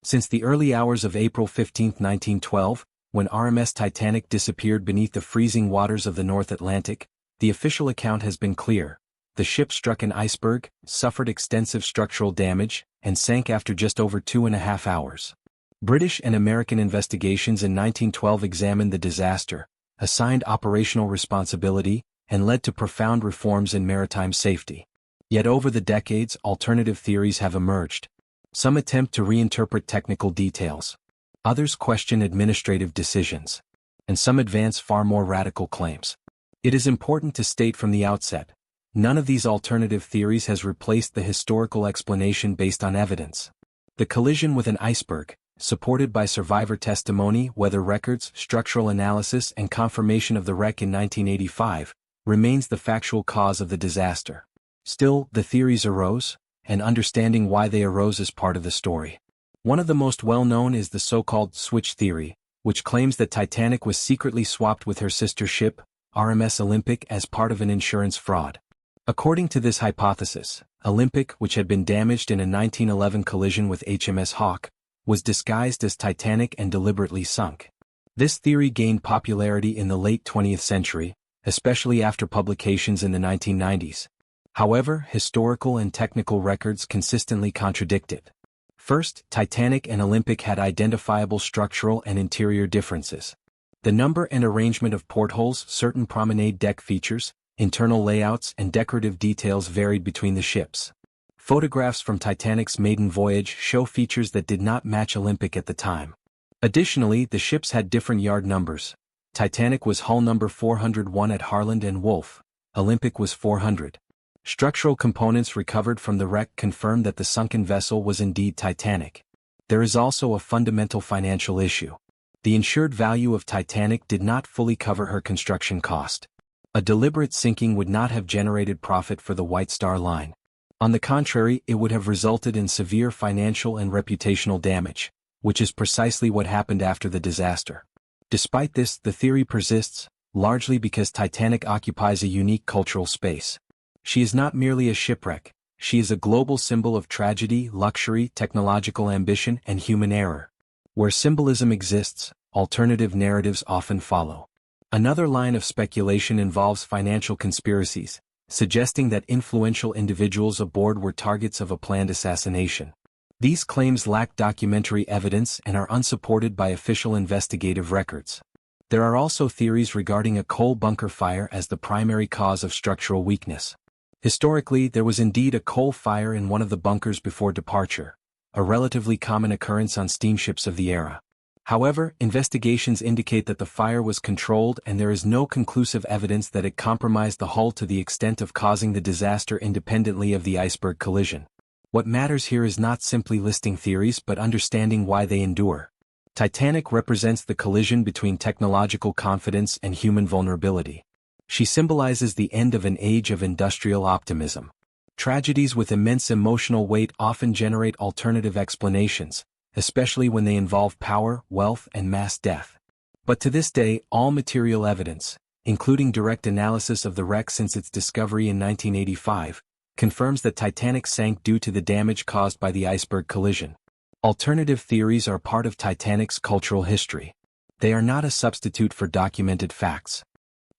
Since the early hours of April 15, 1912, when RMS Titanic disappeared beneath the freezing waters of the North Atlantic, the official account has been clear. The ship struck an iceberg, suffered extensive structural damage, and sank after just over 2.5 hours. British and American investigations in 1912 examined the disaster, assigned operational responsibility, and led to profound reforms in maritime safety. Yet over the decades, alternative theories have emerged. Some attempt to reinterpret technical details. Others question administrative decisions. And some advance far more radical claims. It is important to state from the outset, none of these alternative theories has replaced the historical explanation based on evidence. The collision with an iceberg, supported by survivor testimony, weather records, structural analysis, and confirmation of the wreck in 1985, remains the factual cause of the disaster. Still, the theories arose, and understanding why they arose is part of the story. One of the most well-known is the so-called switch theory, which claims that Titanic was secretly swapped with her sister ship, RMS Olympic, as part of an insurance fraud. According to this hypothesis, Olympic, which had been damaged in a 1911 collision with HMS Hawke, was disguised as Titanic and deliberately sunk. This theory gained popularity in the late 20th century, especially after publications in the 1990s. However, historical and technical records consistently contradict it. First, Titanic and Olympic had identifiable structural and interior differences. The number and arrangement of portholes, certain promenade deck features, internal layouts, and decorative details varied between the ships. Photographs from Titanic's maiden voyage show features that did not match Olympic at the time. Additionally, the ships had different yard numbers. Titanic was hull number 401 at Harland and Wolff. Olympic was 400. Structural components recovered from the wreck confirmed that the sunken vessel was indeed Titanic. There is also a fundamental financial issue. The insured value of Titanic did not fully cover her construction cost. A deliberate sinking would not have generated profit for the White Star Line. On the contrary, it would have resulted in severe financial and reputational damage, which is precisely what happened after the disaster. Despite this, the theory persists, largely because Titanic occupies a unique cultural space. She is not merely a shipwreck, she is a global symbol of tragedy, luxury, technological ambition, and human error. Where symbolism exists, alternative narratives often follow. Another line of speculation involves financial conspiracies, suggesting that influential individuals aboard were targets of a planned assassination. These claims lack documentary evidence and are unsupported by official investigative records. There are also theories regarding a coal bunker fire as the primary cause of structural weakness. Historically, there was indeed a coal fire in one of the bunkers before departure, a relatively common occurrence on steamships of the era. However, investigations indicate that the fire was controlled and there is no conclusive evidence that it compromised the hull to the extent of causing the disaster independently of the iceberg collision. What matters here is not simply listing theories but understanding why they endure. Titanic represents the collision between technological confidence and human vulnerability. She symbolizes the end of an age of industrial optimism. Tragedies with immense emotional weight often generate alternative explanations, especially when they involve power, wealth, and mass death. But to this day, all material evidence, including direct analysis of the wreck since its discovery in 1985, confirms that Titanic sank due to the damage caused by the iceberg collision. Alternative theories are part of Titanic's cultural history. They are not a substitute for documented facts.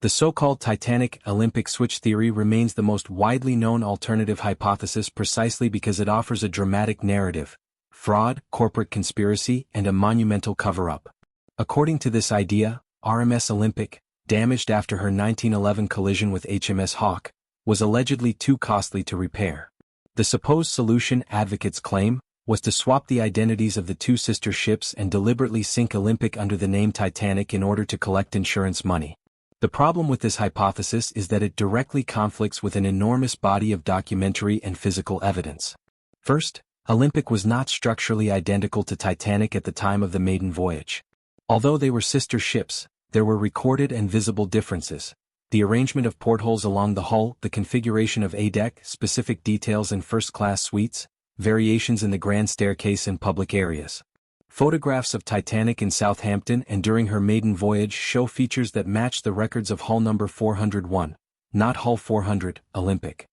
The so-called Titanic Olympic switch theory remains the most widely known alternative hypothesis precisely because it offers a dramatic narrative: fraud, corporate conspiracy, and a monumental cover-up. According to this idea, RMS Olympic, damaged after her 1911 collision with HMS Hawke, was allegedly too costly to repair. The supposed solution, advocates claim, was to swap the identities of the two sister ships and deliberately sink Olympic under the name Titanic in order to collect insurance money. The problem with this hypothesis is that it directly conflicts with an enormous body of documentary and physical evidence. First, Olympic was not structurally identical to Titanic at the time of the maiden voyage. Although they were sister ships, there were recorded and visible differences. The arrangement of portholes along the hull, the configuration of a deck, specific details in first-class suites, variations in the grand staircase and public areas. Photographs of Titanic in Southampton and during her maiden voyage show features that match the records of hull number 401, not hull 400, Olympic.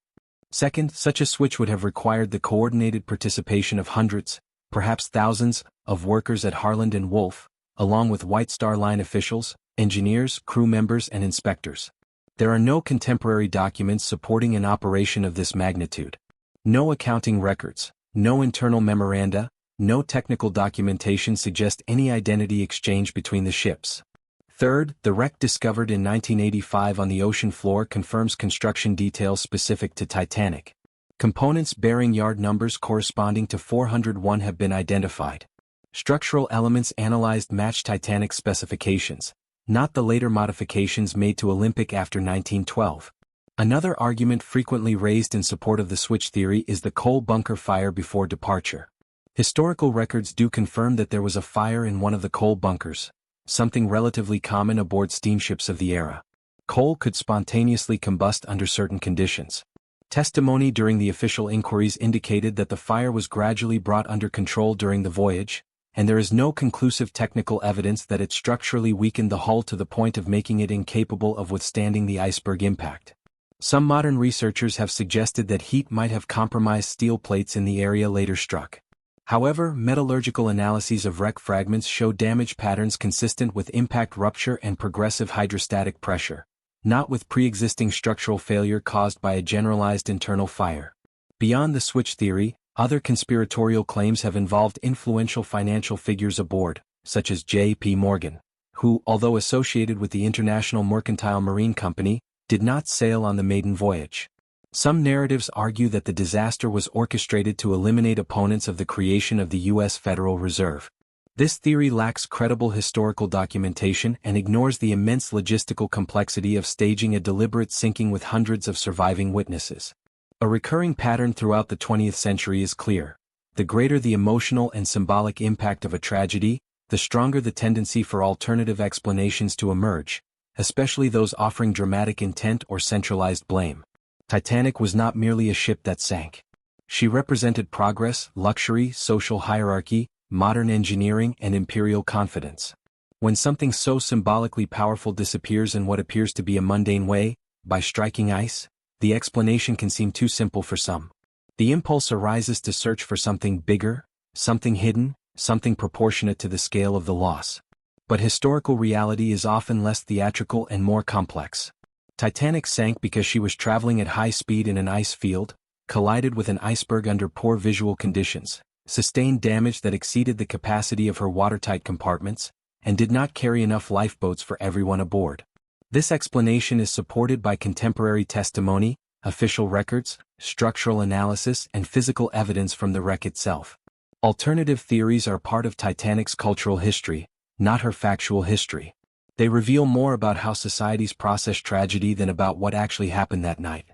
Second, such a switch would have required the coordinated participation of hundreds, perhaps thousands, of workers at Harland and Wolff, along with White Star Line officials, engineers, crew members and inspectors. There are no contemporary documents supporting an operation of this magnitude. No accounting records, no internal memoranda, no technical documentation suggest any identity exchange between the ships. Third, the wreck discovered in 1985 on the ocean floor confirms construction details specific to Titanic. Components bearing yard numbers corresponding to 401 have been identified. Structural elements analyzed match Titanic specifications, not the later modifications made to Olympic after 1912. Another argument frequently raised in support of the switch theory is the coal bunker fire before departure. Historical records do confirm that there was a fire in one of the coal bunkers, something relatively common aboard steamships of the era. Coal could spontaneously combust under certain conditions. Testimony during the official inquiries indicated that the fire was gradually brought under control during the voyage, and there is no conclusive technical evidence that it structurally weakened the hull to the point of making it incapable of withstanding the iceberg impact. Some modern researchers have suggested that heat might have compromised steel plates in the area later struck. However, metallurgical analyses of wreck fragments show damage patterns consistent with impact rupture and progressive hydrostatic pressure, not with pre-existing structural failure caused by a generalized internal fire. Beyond the switch theory, other conspiratorial claims have involved influential financial figures aboard, such as J.P. Morgan, who, although associated with the International Mercantile Marine Company, did not sail on the maiden voyage. Some narratives argue that the disaster was orchestrated to eliminate opponents of the creation of the U.S. Federal Reserve. This theory lacks credible historical documentation and ignores the immense logistical complexity of staging a deliberate sinking with hundreds of surviving witnesses. A recurring pattern throughout the 20th century is clear. The greater the emotional and symbolic impact of a tragedy, the stronger the tendency for alternative explanations to emerge, especially those offering dramatic intent or centralized blame. Titanic was not merely a ship that sank. She represented progress, luxury, social hierarchy, modern engineering, and imperial confidence. When something so symbolically powerful disappears in what appears to be a mundane way, by striking ice, the explanation can seem too simple for some. The impulse arises to search for something bigger, something hidden, something proportionate to the scale of the loss. But historical reality is often less theatrical and more complex. Titanic sank because she was traveling at high speed in an ice field, collided with an iceberg under poor visual conditions, sustained damage that exceeded the capacity of her watertight compartments, and did not carry enough lifeboats for everyone aboard. This explanation is supported by contemporary testimony, official records, structural analysis, and physical evidence from the wreck itself. Alternative theories are part of Titanic's cultural history, not her factual history. They reveal more about how societies process tragedy than about what actually happened that night.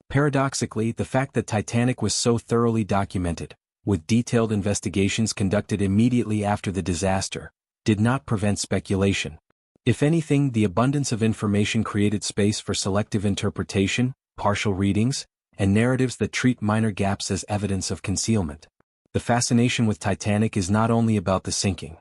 Paradoxically, the fact that Titanic was so thoroughly documented, with detailed investigations conducted immediately after the disaster, did not prevent speculation. If anything, the abundance of information created space for selective interpretation, partial readings, and narratives that treat minor gaps as evidence of concealment. The fascination with Titanic is not only about the sinking.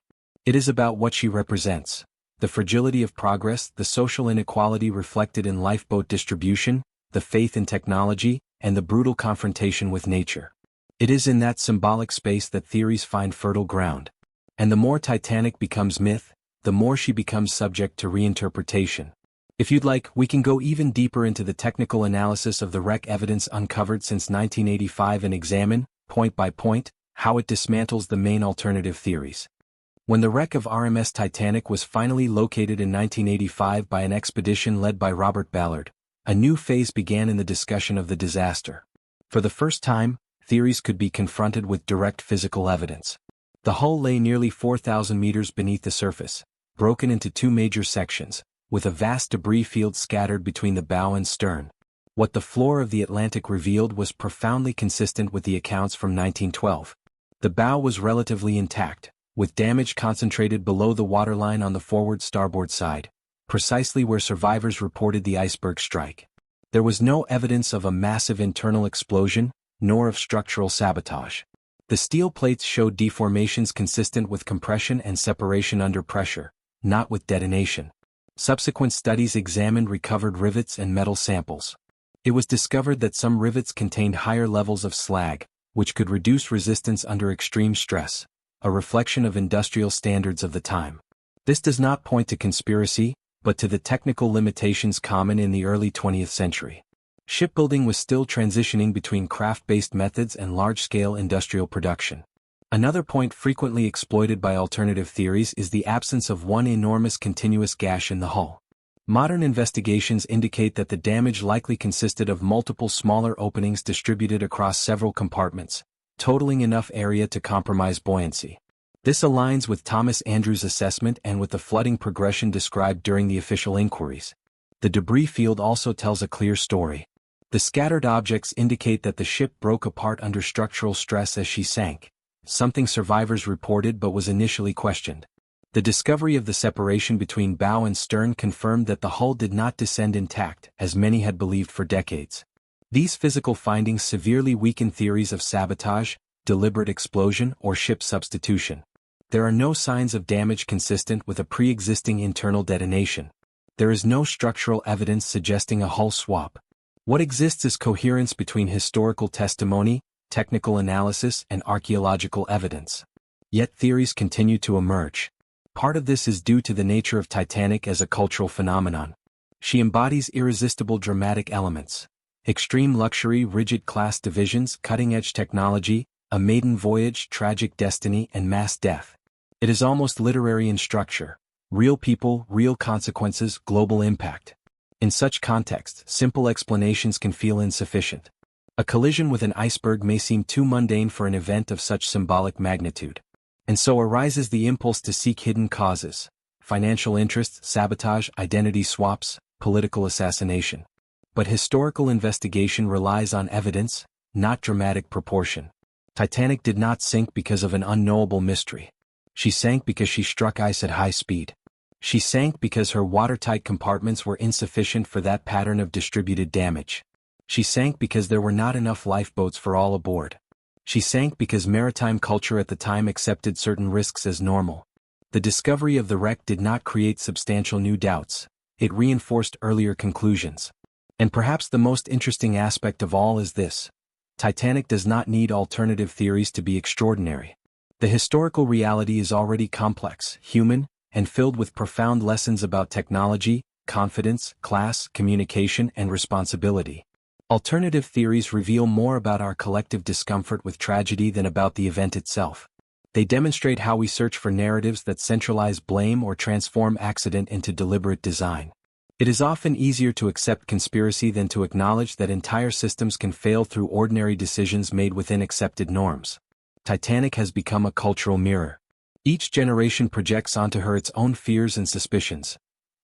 It is about what she represents. The fragility of progress, the social inequality reflected in lifeboat distribution, the faith in technology, and the brutal confrontation with nature. It is in that symbolic space that theories find fertile ground. And the more Titanic becomes myth, the more she becomes subject to reinterpretation. If you'd like, we can go even deeper into the technical analysis of the wreck evidence uncovered since 1985 and examine, point by point, how it dismantles the main alternative theories. When the wreck of RMS Titanic was finally located in 1985 by an expedition led by Robert Ballard, a new phase began in the discussion of the disaster. For the first time, theories could be confronted with direct physical evidence. The hull lay nearly 4,000 meters beneath the surface, broken into two major sections, with a vast debris field scattered between the bow and stern. What the floor of the Atlantic revealed was profoundly consistent with the accounts from 1912. The bow was relatively intact, with damage concentrated below the waterline on the forward starboard side, precisely where survivors reported the iceberg strike. There was no evidence of a massive internal explosion, nor of structural sabotage. The steel plates showed deformations consistent with compression and separation under pressure, not with detonation. Subsequent studies examined recovered rivets and metal samples. It was discovered that some rivets contained higher levels of slag, which could reduce resistance under extreme stress, a reflection of industrial standards of the time. This does not point to conspiracy, but to the technical limitations common in the early 20th century. Shipbuilding was still transitioning between craft-based methods and large-scale industrial production. Another point frequently exploited by alternative theories is the absence of one enormous continuous gash in the hull. Modern investigations indicate that the damage likely consisted of multiple smaller openings distributed across several compartments, totaling enough area to compromise buoyancy. This aligns with Thomas Andrews' assessment and with the flooding progression described during the official inquiries. The debris field also tells a clear story. The scattered objects indicate that the ship broke apart under structural stress as she sank, something survivors reported but was initially questioned. The discovery of the separation between bow and stern confirmed that the hull did not descend intact, as many had believed for decades. These physical findings severely weaken theories of sabotage, deliberate explosion, or ship substitution. There are no signs of damage consistent with a pre-existing internal detonation. There is no structural evidence suggesting a hull swap. What exists is coherence between historical testimony, technical analysis, and archaeological evidence. Yet theories continue to emerge. Part of this is due to the nature of Titanic as a cultural phenomenon. She embodies irresistible dramatic elements: extreme luxury, rigid class divisions, cutting-edge technology, a maiden voyage, tragic destiny, and mass death. It is almost literary in structure. Real people, real consequences, global impact. In such contexts, simple explanations can feel insufficient. A collision with an iceberg may seem too mundane for an event of such symbolic magnitude. And so arises the impulse to seek hidden causes: financial interests, sabotage, identity swaps, political assassination. But historical investigation relies on evidence, not dramatic proportion. Titanic did not sink because of an unknowable mystery. She sank because she struck ice at high speed. She sank because her watertight compartments were insufficient for that pattern of distributed damage. She sank because there were not enough lifeboats for all aboard. She sank because maritime culture at the time accepted certain risks as normal. The discovery of the wreck did not create substantial new doubts. It reinforced earlier conclusions. And perhaps the most interesting aspect of all is this: Titanic does not need alternative theories to be extraordinary. The historical reality is already complex, human, and filled with profound lessons about technology, confidence, class, communication, and responsibility. Alternative theories reveal more about our collective discomfort with tragedy than about the event itself. They demonstrate how we search for narratives that centralize blame or transform accident into deliberate design. It is often easier to accept conspiracy than to acknowledge that entire systems can fail through ordinary decisions made within accepted norms. Titanic has become a cultural mirror. Each generation projects onto her its own fears and suspicions.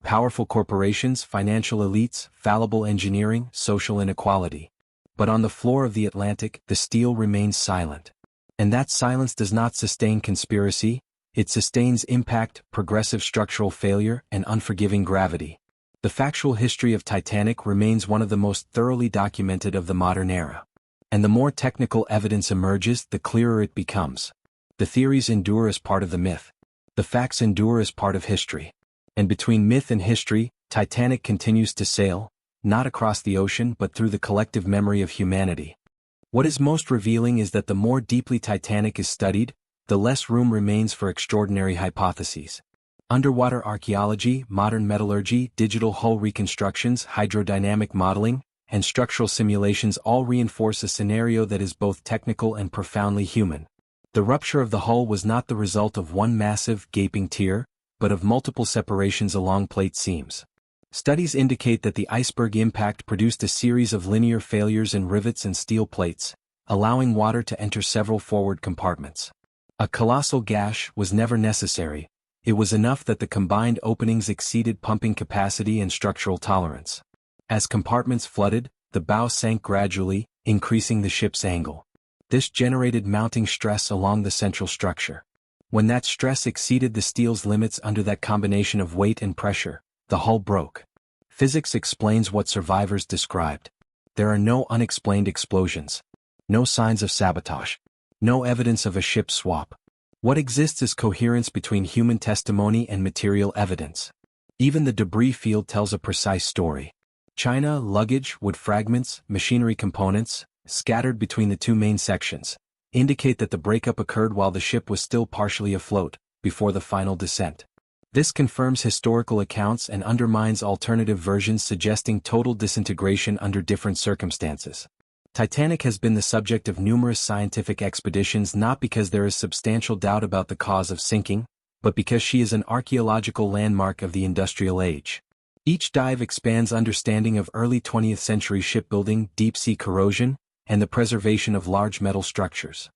Powerful corporations, financial elites, fallible engineering, social inequality. But on the floor of the Atlantic, the steel remains silent. And that silence does not sustain conspiracy, it sustains impact, progressive structural failure, and unforgiving gravity. The factual history of Titanic remains one of the most thoroughly documented of the modern era. And the more technical evidence emerges, the clearer it becomes. The theories endure as part of the myth. The facts endure as part of history. And between myth and history, Titanic continues to sail, not across the ocean but through the collective memory of humanity. What is most revealing is that the more deeply Titanic is studied, the less room remains for extraordinary hypotheses. Underwater archaeology, modern metallurgy, digital hull reconstructions, hydrodynamic modeling, and structural simulations all reinforce a scenario that is both technical and profoundly human. The rupture of the hull was not the result of one massive, gaping tear, but of multiple separations along plate seams. Studies indicate that the iceberg impact produced a series of linear failures in rivets and steel plates, allowing water to enter several forward compartments. A colossal gash was never necessary. It was enough that the combined openings exceeded pumping capacity and structural tolerance. As compartments flooded, the bow sank gradually, increasing the ship's angle. This generated mounting stress along the central structure. When that stress exceeded the steel's limits under that combination of weight and pressure, the hull broke. Physics explains what survivors described. There are no unexplained explosions. No signs of sabotage. No evidence of a ship swap. What exists is coherence between human testimony and material evidence. Even the debris field tells a precise story. China, luggage, wood fragments, machinery components, scattered between the two main sections. indicate that the breakup occurred while the ship was still partially afloat, before the final descent. This confirms historical accounts and undermines alternative versions suggesting total disintegration under different circumstances. Titanic has been the subject of numerous scientific expeditions not because there is substantial doubt about the cause of sinking, but because she is an archaeological landmark of the industrial age. Each dive expands understanding of early 20th century shipbuilding, deep-sea corrosion, and the preservation of large metal structures.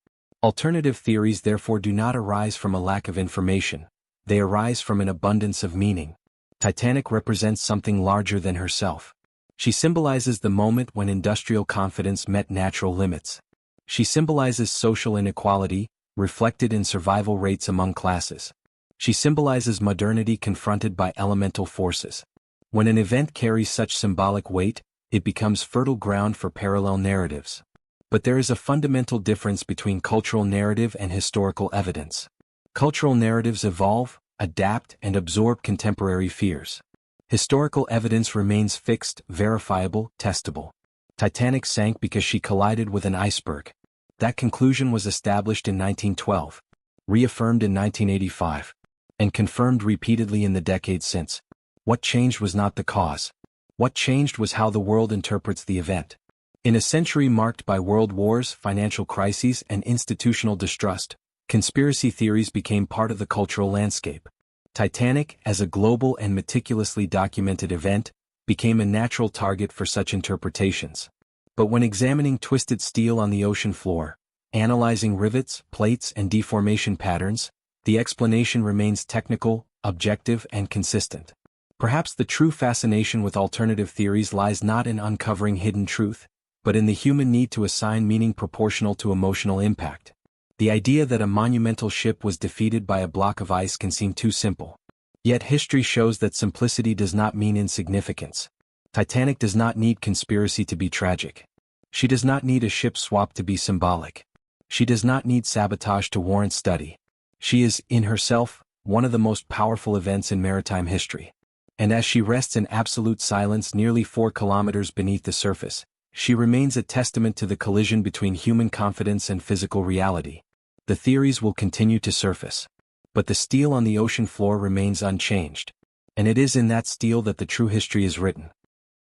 Alternative theories therefore do not arise from a lack of information, they arise from an abundance of meaning. Titanic represents something larger than herself. She symbolizes the moment when industrial confidence met natural limits. She symbolizes social inequality, reflected in survival rates among classes. She symbolizes modernity confronted by elemental forces. When an event carries such symbolic weight, it becomes fertile ground for parallel narratives. But there is a fundamental difference between cultural narrative and historical evidence. Cultural narratives evolve, adapt, and absorb contemporary fears. Historical evidence remains fixed, verifiable, testable. Titanic sank because she collided with an iceberg. That conclusion was established in 1912, reaffirmed in 1985, and confirmed repeatedly in the decades since. What changed was not the cause. What changed was how the world interprets the event. In a century marked by world wars, financial crises, and institutional distrust, conspiracy theories became part of the cultural landscape. Titanic, as a global and meticulously documented event, became a natural target for such interpretations. But when examining twisted steel on the ocean floor, analyzing rivets, plates, and deformation patterns, the explanation remains technical, objective, and consistent. Perhaps the true fascination with alternative theories lies not in uncovering hidden truth, but in the human need to assign meaning proportional to emotional impact. The idea that a monumental ship was defeated by a block of ice can seem too simple. Yet history shows that simplicity does not mean insignificance. Titanic does not need conspiracy to be tragic. She does not need a ship swap to be symbolic. She does not need sabotage to warrant study. She is, in herself, one of the most powerful events in maritime history. And as she rests in absolute silence nearly 4 kilometers beneath the surface, she remains a testament to the collision between human confidence and physical reality. The theories will continue to surface. But the steel on the ocean floor remains unchanged. And it is in that steel that the true history is written.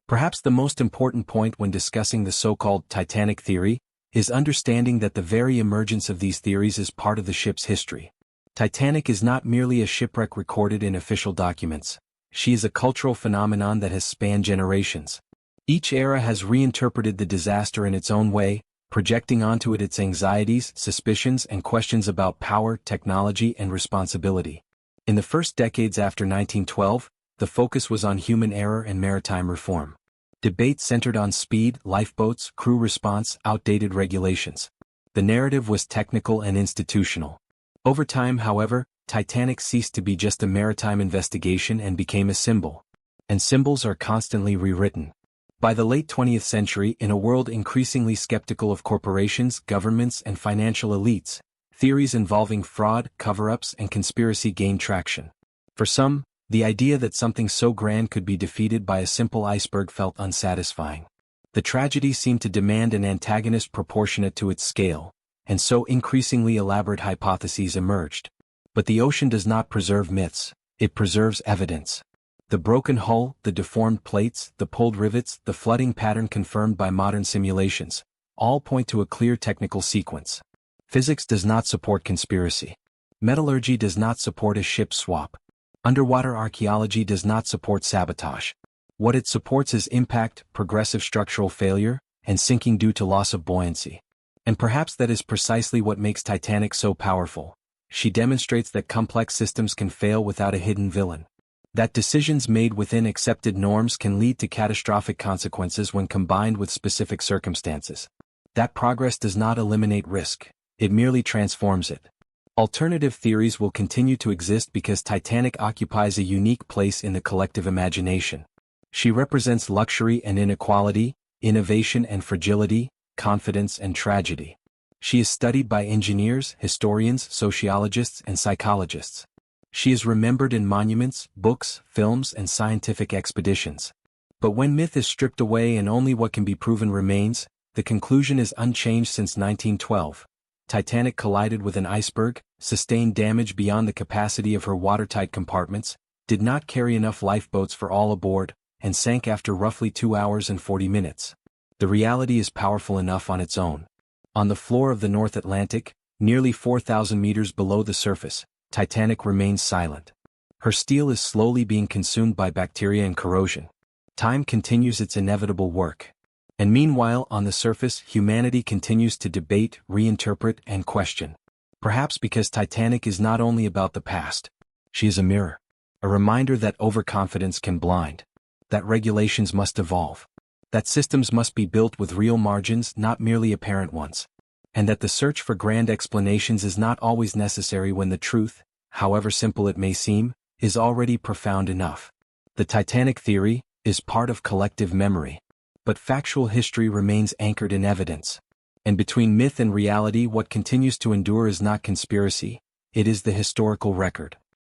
Perhaps the most important point when discussing the so-called Titanic theory is understanding that the very emergence of these theories is part of the ship's history. Titanic is not merely a shipwreck recorded in official documents. She is a cultural phenomenon that has spanned generations. Each era has reinterpreted the disaster in its own way, projecting onto it its anxieties, suspicions, and questions about power, technology, and responsibility. In the first decades after 1912, the focus was on human error and maritime reform. Debate centered on speed, lifeboats, crew response, outdated regulations. The narrative was technical and institutional. Over time, however, Titanic ceased to be just a maritime investigation and became a symbol. And symbols are constantly rewritten. By the late 20th century, in a world increasingly skeptical of corporations, governments, and financial elites, theories involving fraud, cover-ups, and conspiracy gained traction. For some, the idea that something so grand could be defeated by a simple iceberg felt unsatisfying. The tragedy seemed to demand an antagonist proportionate to its scale, and so increasingly elaborate hypotheses emerged. But the ocean does not preserve myths, it preserves evidence. The broken hull, the deformed plates, the pulled rivets, the flooding pattern confirmed by modern simulations, all point to a clear technical sequence. Physics does not support conspiracy. Metallurgy does not support a ship swap. Underwater archaeology does not support sabotage. What it supports is impact, progressive structural failure, and sinking due to loss of buoyancy. And perhaps that is precisely what makes Titanic so powerful. She demonstrates that complex systems can fail without a hidden villain. That decisions made within accepted norms can lead to catastrophic consequences when combined with specific circumstances. That progress does not eliminate risk, it merely transforms it. Alternative theories will continue to exist because Titanic occupies a unique place in the collective imagination. She represents luxury and inequality, innovation and fragility, confidence and tragedy. She is studied by engineers, historians, sociologists, and psychologists. She is remembered in monuments, books, films, and scientific expeditions. But when myth is stripped away and only what can be proven remains, the conclusion is unchanged since 1912. Titanic collided with an iceberg, sustained damage beyond the capacity of her watertight compartments, did not carry enough lifeboats for all aboard, and sank after roughly 2 hours and 40 minutes. The reality is powerful enough on its own. On the floor of the North Atlantic, nearly 4,000 meters below the surface, Titanic remains silent. Her steel is slowly being consumed by bacteria and corrosion. Time continues its inevitable work. And meanwhile, on the surface, humanity continues to debate, reinterpret, and question. Perhaps because Titanic is not only about the past. She is a mirror. A reminder that overconfidence can blind. That regulations must evolve. That systems must be built with real margins, not merely apparent ones. And that the search for grand explanations is not always necessary when the truth, however simple it may seem, is already profound enough. The Titanic theory is part of collective memory. But factual history remains anchored in evidence. And between myth and reality, what continues to endure is not conspiracy, it is the historical record.